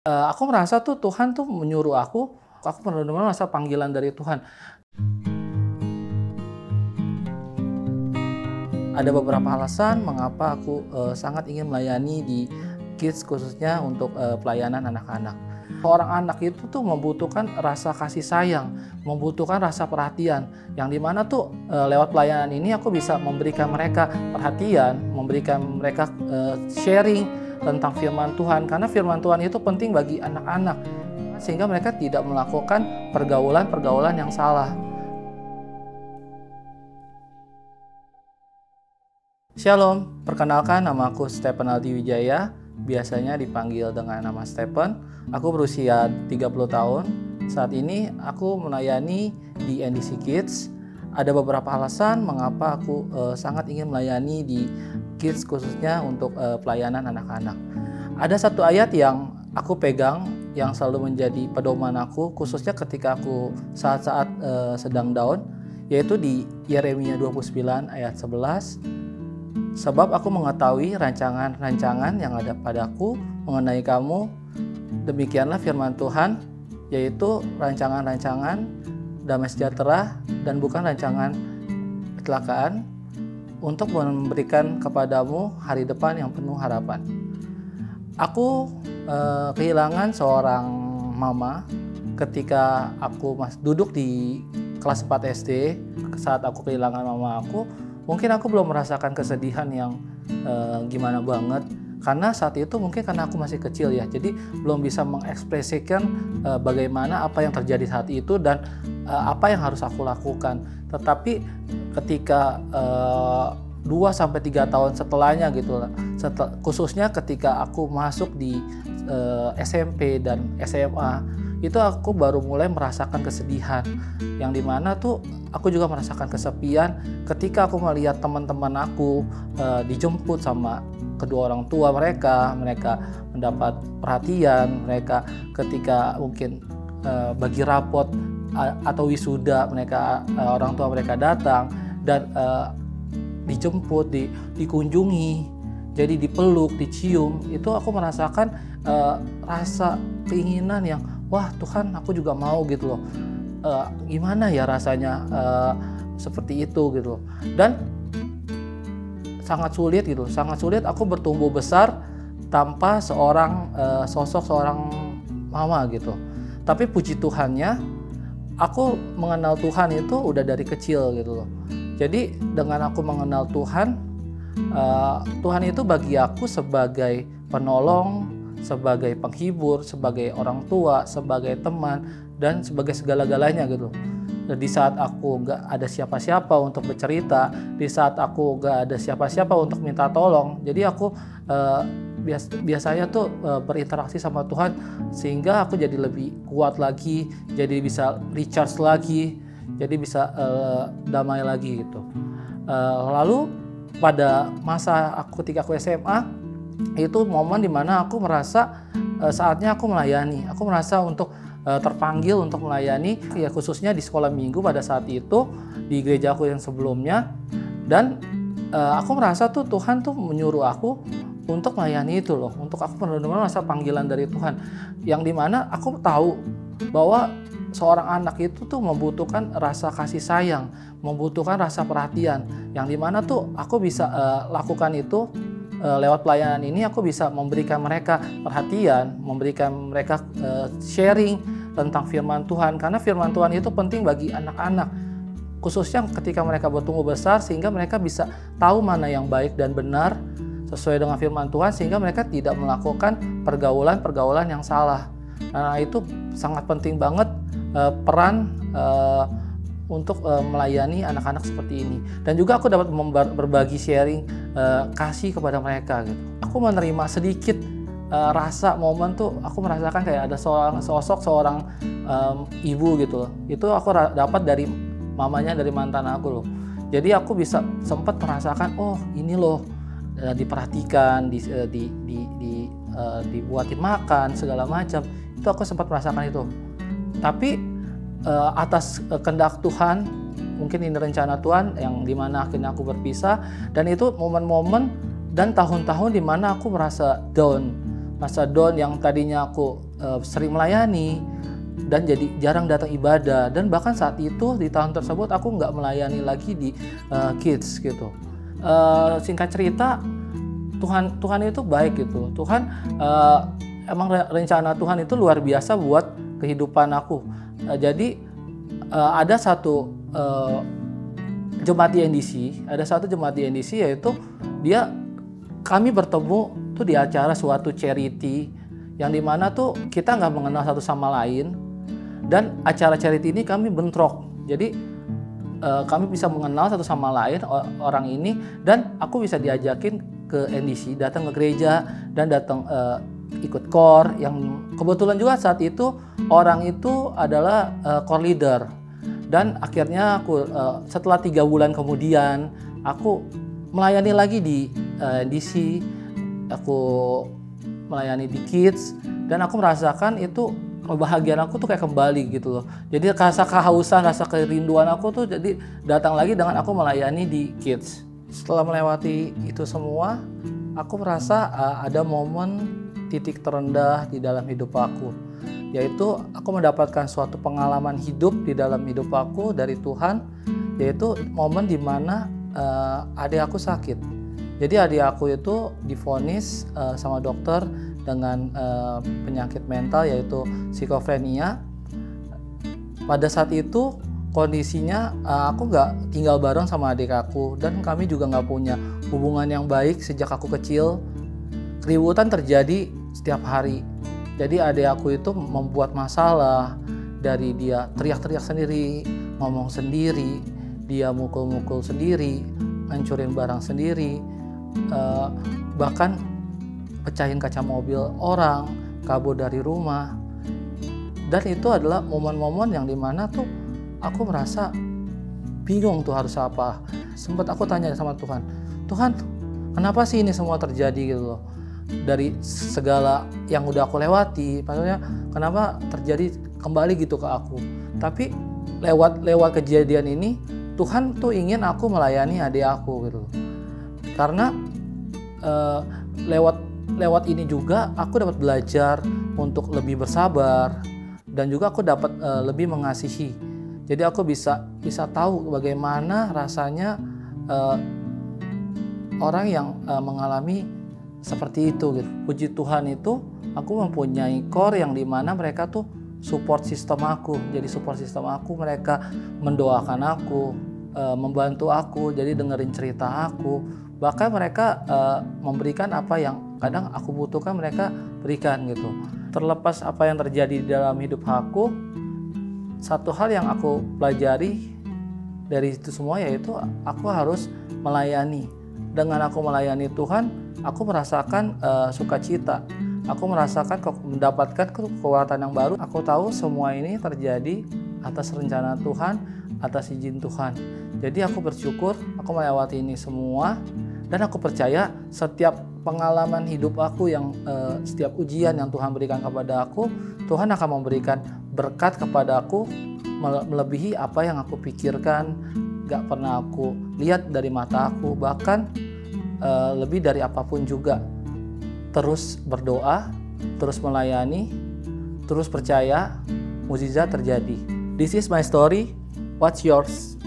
Aku merasa tuh Tuhan tuh menyuruh aku benar-benar merasa panggilan dari Tuhan. Ada beberapa alasan mengapa aku sangat ingin melayani di kids khususnya untuk pelayanan anak-anak. Seorang anak itu tuh membutuhkan rasa kasih sayang, membutuhkan rasa perhatian. Yang dimana tuh lewat pelayanan ini aku bisa memberikan mereka perhatian, memberikan mereka sharing tentang firman Tuhan. Karena firman Tuhan itu penting bagi anak-anak, sehingga mereka tidak melakukan pergaulan-pergaulan yang salah. Shalom, perkenalkan nama aku Stephen Aldi Wijaya, biasanya dipanggil dengan nama Stephen. Aku berusia 30 tahun, saat ini aku melayani di NDC Kids. Ada beberapa alasan mengapa aku sangat ingin melayani di Kids khususnya untuk pelayanan anak-anak. Ada satu ayat yang aku pegang yang selalu menjadi pedoman aku, khususnya ketika aku saat-saat sedang down, yaitu di Yeremia 29 ayat 11. Sebab aku mengetahui rancangan-rancangan yang ada padaku mengenai kamu, demikianlah firman Tuhan, yaitu rancangan-rancangan damai sejahtera dan bukan rancangan kecelakaan, untuk memberikan kepadamu hari depan yang penuh harapan. Aku kehilangan seorang mama ketika aku duduk di kelas 4 SD. Saat aku kehilangan mama aku, mungkin aku belum merasakan kesedihan yang gimana banget, karena saat itu mungkin karena aku masih kecil ya, jadi belum bisa mengekspresikan bagaimana apa yang terjadi saat itu dan apa yang harus aku lakukan. Tetapi ketika 2-3 tahun setelahnya gitu, khususnya ketika aku masuk di SMP dan SMA, itu aku baru mulai merasakan kesedihan, yang dimana tuh aku juga merasakan kesepian ketika aku melihat teman-teman aku dijemput sama kedua orang tua mereka mendapat perhatian, mereka ketika mungkin bagi rapot atau wisuda mereka orang tua mereka datang dan dijemput, dikunjungi, jadi dipeluk, dicium. Itu aku merasakan rasa keinginan yang wah Tuhan, aku juga mau gitu loh. Gimana ya rasanya seperti itu gitu loh. Dan sangat sulit aku bertumbuh besar tanpa sosok seorang mama gitu. Tapi puji Tuhannya, aku mengenal Tuhan itu udah dari kecil gitu loh. Jadi dengan aku mengenal Tuhan, Tuhan itu bagi aku sebagai penolong, sebagai penghibur, sebagai orang tua, sebagai teman, dan sebagai segala-galanya gitu. Di saat aku gak ada siapa-siapa untuk bercerita, di saat aku gak ada siapa-siapa untuk minta tolong, jadi aku biasanya tuh berinteraksi sama Tuhan, sehingga aku jadi lebih kuat lagi, jadi bisa recharge lagi, jadi bisa damai lagi gitu. Lalu pada masa ketika aku SMA, itu momen dimana aku merasa saatnya aku melayani. Aku merasa untuk terpanggil untuk melayani, ya khususnya di sekolah minggu pada saat itu di gereja aku yang sebelumnya. Dan aku merasa tuh Tuhan tuh menyuruh aku untuk melayani itu loh, untuk aku benar-benar merasa panggilan dari Tuhan, yang dimana aku tahu bahwa seorang anak itu tuh membutuhkan rasa kasih sayang, membutuhkan rasa perhatian, yang dimana tuh aku bisa lakukan itu. Lewat pelayanan ini aku bisa memberikan mereka perhatian, memberikan mereka sharing tentang firman Tuhan, karena firman Tuhan itu penting bagi anak-anak, khususnya ketika mereka bertumbuh besar, sehingga mereka bisa tahu mana yang baik dan benar sesuai dengan firman Tuhan, sehingga mereka tidak melakukan pergaulan-pergaulan yang salah. Nah, itu sangat penting banget peran untuk melayani anak-anak seperti ini. Dan juga aku dapat berbagi sharing kasih kepada mereka gitu. Aku menerima sedikit rasa momen tuh, aku merasakan kayak ada seorang ibu gitu loh. Itu aku dapat dari mamanya, dari mantan aku loh. Jadi aku bisa sempat merasakan, oh ini loh, diperhatikan, dibuatin makan segala macam. Itu aku sempat merasakan itu. Tapi atas kehendak Tuhan, mungkin ini rencana Tuhan yang dimana akhirnya aku berpisah. Dan itu momen-momen dan tahun-tahun dimana aku merasa down, masa down yang tadinya aku sering melayani dan jadi jarang datang ibadah, dan bahkan saat itu di tahun tersebut aku nggak melayani lagi di kids gitu. Singkat cerita, Tuhan itu baik gitu. Tuhan emang rencana Tuhan itu luar biasa buat kehidupan aku. Jadi ada satu jemaat di NDC, yaitu kami bertemu tuh di acara suatu charity yang dimana tuh kita nggak mengenal satu sama lain, dan acara charity ini kami bentrok. Jadi kami bisa mengenal satu sama lain orang ini, dan aku bisa diajakin ke NDC, datang ke gereja dan datang ikut core, yang kebetulan juga saat itu orang itu adalah core leader. Dan akhirnya aku setelah 3 bulan kemudian aku melayani lagi di NDC, aku melayani di kids, dan aku merasakan itu kebahagiaan aku tuh kayak kembali gitu loh. Jadi rasa kehausan, rasa kerinduan aku tuh jadi datang lagi dengan aku melayani di kids. Setelah melewati itu semua, aku merasa ada momen titik terendah di dalam hidup aku, yaitu aku mendapatkan suatu pengalaman hidup di dalam hidup aku dari Tuhan, yaitu momen dimana adik aku sakit. Jadi adik aku itu divonis sama dokter dengan penyakit mental, yaitu skizofrenia. Pada saat itu kondisinya aku nggak tinggal bareng sama adik aku, dan kami juga nggak punya hubungan yang baik sejak aku kecil. Keributan terjadi setiap hari. Jadi adik aku itu membuat masalah, dari dia teriak-teriak sendiri, ngomong sendiri, dia mukul-mukul sendiri, ngancurin barang sendiri, bahkan pecahin kaca mobil orang, kabur dari rumah. Dan itu adalah momen-momen yang dimana tuh aku merasa bingung tuh harus apa. Sempat aku tanya sama Tuhan, Tuhan, kenapa sih ini semua terjadi gitu loh? Dari segala yang udah aku lewati, maksudnya kenapa terjadi kembali gitu ke aku? Tapi lewat kejadian ini, Tuhan tuh ingin aku melayani adik aku gitu. Karena lewat ini juga aku dapat belajar untuk lebih bersabar, dan juga aku dapat lebih mengasihi. Jadi aku bisa tahu bagaimana rasanya orang yang mengalami seperti itu gitu. Puji Tuhan itu aku mempunyai core yang dimana mereka tuh support system aku. Jadi support system aku, mereka mendoakan aku, membantu aku, jadi dengerin cerita aku. Bahkan mereka memberikan apa yang kadang aku butuhkan, mereka berikan gitu. Terlepas apa yang terjadi di dalam hidup aku, satu hal yang aku pelajari dari itu semua yaitu aku harus melayani. Dengan aku melayani Tuhan, aku merasakan sukacita. Aku merasakan mendapatkan kekuatan yang baru. Aku tahu semua ini terjadi atas rencana Tuhan, atas izin Tuhan. Jadi aku bersyukur aku melewati ini semua, dan aku percaya setiap pengalaman hidup aku yang setiap ujian yang Tuhan berikan kepada aku, Tuhan akan memberikan berkat kepada aku melebihi apa yang aku pikirkan, gak pernah aku lihat dari mata aku, bahkan lebih dari apapun juga. Terus berdoa, terus melayani, terus percaya, mukjizat terjadi. This is my story. What's yours?